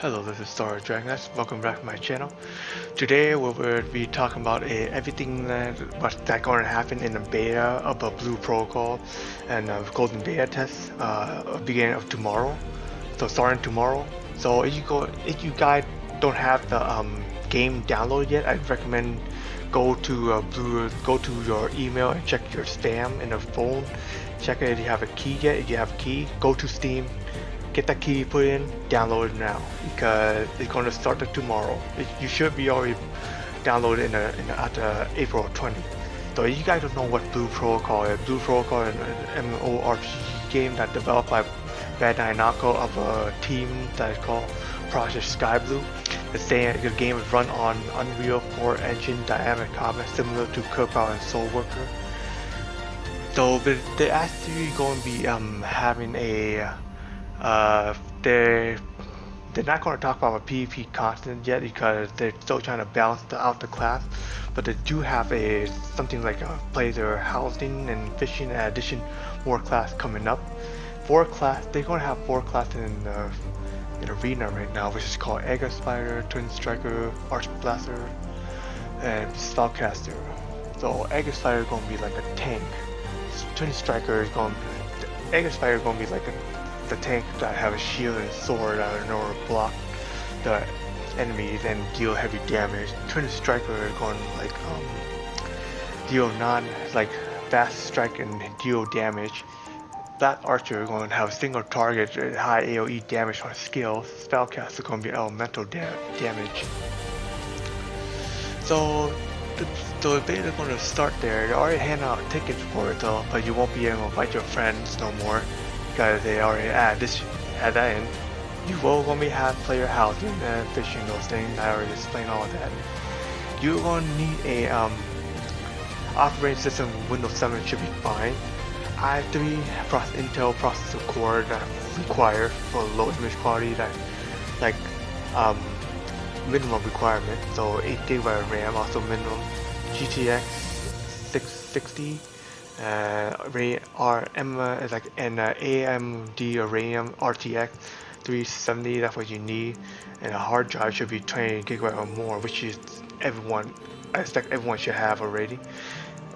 Hello, this is Star Dragoness. Welcome back to my channel. Today we will be talking about everything what's going to happen in the beta of a Blue Protocol and Golden Beta test beginning of tomorrow. So starting tomorrow. So if you guys don't have the game downloaded yet, I'd recommend go to your email and check your spam in the phone. Check it if you have a key yet. If you have a key, go to Steam. Get that key put in, download it now because it's going to start tomorrow. You should be already downloaded at April 20th. So you guys don't know what Blue Protocol is. Blue Protocol is an MMORPG game that developed by Bandai Namco of a team that is called Project Sky Blue. The game is run on Unreal 4 engine dynamic combat similar to Cookout and Soul Worker. So they're actually going to be having a they're not going to talk about a PvP content yet because they're still trying to balance out the class, but they do have something like a player housing and fishing. In addition, more class coming up. They're going to have 4 classes in arena right now, which is called Aegis Spider, Twin Striker, Arch Blaster, and Spellcaster. So Aegis Spider is going to be like a tank. Twin Striker is going to be Aegis Spider is going to be like the tank that have a shield and sword that in order to block the enemies and deal heavy damage. Twin Striker are going to deal fast strike and deal damage. Black Archer are going to have a single target and high AoE damage on skills. Spellcaster is going to be elemental damage. So the beta is going to start there. They already hand out tickets for it though, but you won't be able to invite your friends no more. Because they already add that in. You will gonna have player housing and fishing, those things. I already explained all of that. You're gonna need a operating system. Windows 7 should be fine. i3 Intel processor core that required for low image quality, that minimum requirement. So 8 GB RAM also minimum. GTX 660. AMD Radeon RTX 370, that's what you need, and a hard drive should be 20 GB or more, which is I expect everyone should have already.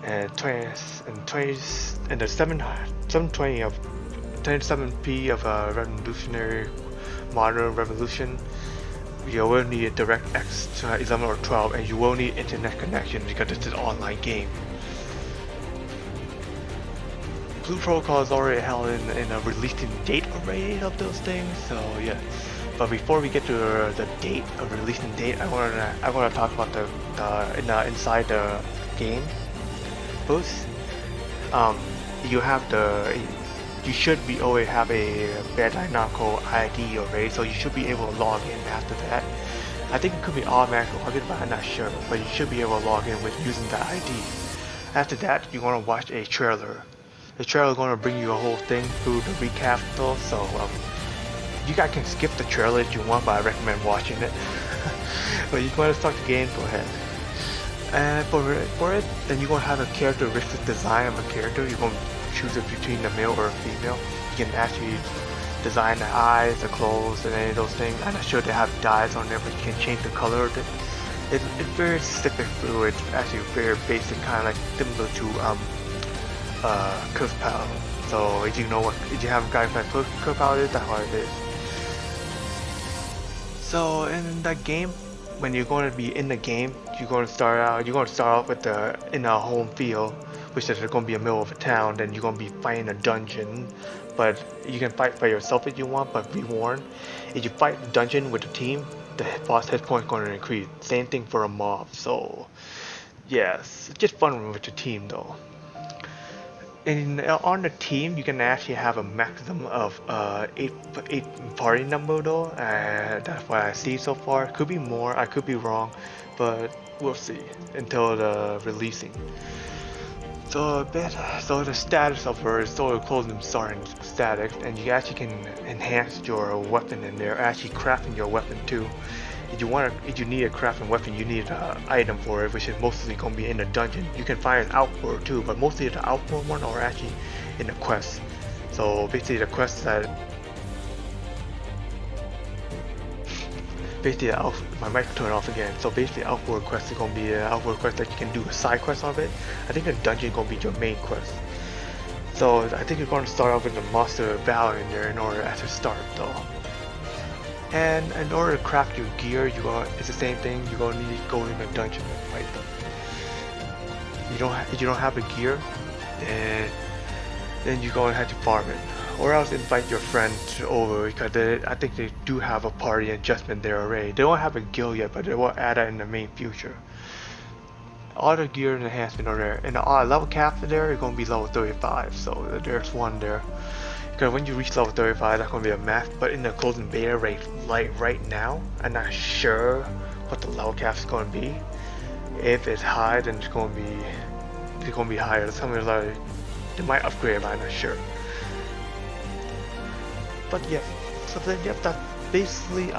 And the 720 of 1070p of a revolutionary modern revolution. You will need a DirectX 11 or 12, and you will need internet connection because it's an online game. Blue Protocol is already held in a releasing date already of those things, so yeah. But before we get to the date, a releasing date, I wanna talk about the inside the game booth. You should be already have a Bandai Namco ID already, so you should be able to log in after that. I think it could be automatic login, but I'm not sure. But you should be able to log in with using the ID. After that, you're gonna watch a trailer. The trailer is going to bring you a whole thing through the recap though, so you guys can skip the trailer if you want, but I recommend watching it. But you want to start the game, go ahead. And for it, then you're going to have a characteristic design of a character. You're going to choose it between the male or a female. You can actually design the eyes, the clothes, and any of those things. I'm not sure they have dyes on there, but you can change the color of it. It's very specific fluid. It's actually very basic, kind of like similar to Cookout. So if you have guys like Cookout is, that's what it is. So in that game, when you're going to be in the game, you're going to start off with in a home field, which is going to be in the middle of a town. Then you're going to be fighting a dungeon, but you can fight by yourself if you want. But be warned, if you fight the dungeon with a team, the boss hit point is going to increase. Same thing for a mob. So yes, it's just fun with your team though. On the team, you can actually have a maximum of 8 party number though. That's what I see so far. Could be more, I could be wrong, but we'll see until the releasing. So the status of her is so close to starting static, and you actually can enhance your weapon in there. Actually crafting your weapon too. If you need a crafting weapon, you need an item for it, which is mostly going to be in the dungeon. You can find an outboard too, but mostly the outboard one are actually in the quest. So basically the quest that basically my mic turned off again. So basically outward quest is gonna be an outward quest that you can do a side quest of it. I think the dungeon is gonna be your main quest. So I think you're going to start off with the monster battle in there in order to start though. And in order to craft your gear, it's the same thing. You're gonna need to go in a dungeon and fight them. If you don't have a gear, then you're gonna have to farm it, or else invite your friends over because I think they do have a party adjustment there already. They don't have a guild yet, but they will add that in the main future. All the gear and enhancement are there, and the level cap there is gonna be level 35. So there's one there. Because when you reach level 35, that's gonna be a map. But in the closing beta right now, I'm not sure what the level cap is gonna be. If it's high, then it's gonna be higher. Something like they might upgrade, but I'm not sure. But yeah, so then yep, that's basically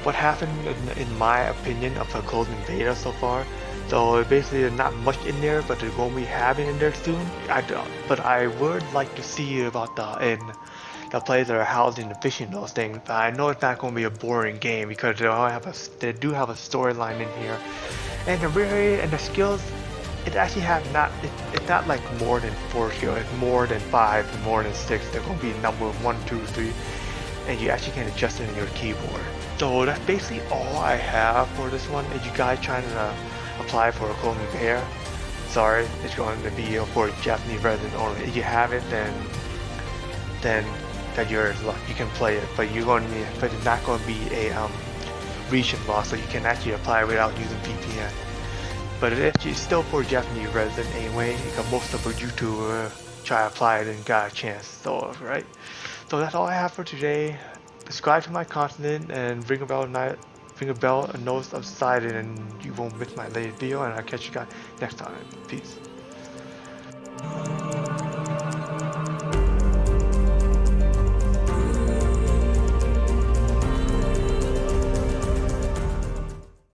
what happened in my opinion of the closing beta so far. So basically there's not much in there, but they're going to be having in there soon. But I would like to see about the players that are housing and fishing those things. But I know it's not going to be a boring game because they do have a storyline in here, and the skills. It actually it's not like more than 4 skills. It's more than 5 and more than 6. They're going to be number 1, 2, 3, and you actually can adjust it in your keyboard. So that's basically all I have for this one. If you guys trying to apply for a closing beta, sorry, it's going to be for Japanese resident only. If you have it, then that your luck. You can play it, but but it's not going to be a region loss, so you can actually apply without using VPN. But it's actually still for Japanese resident anyway, because most of the YouTubers try to apply it and got a chance. So right, so that's all I have for today. Subscribe to my content and ring a bell and notice upside, and you won't miss my latest video. And I'll catch you guys next time. Peace.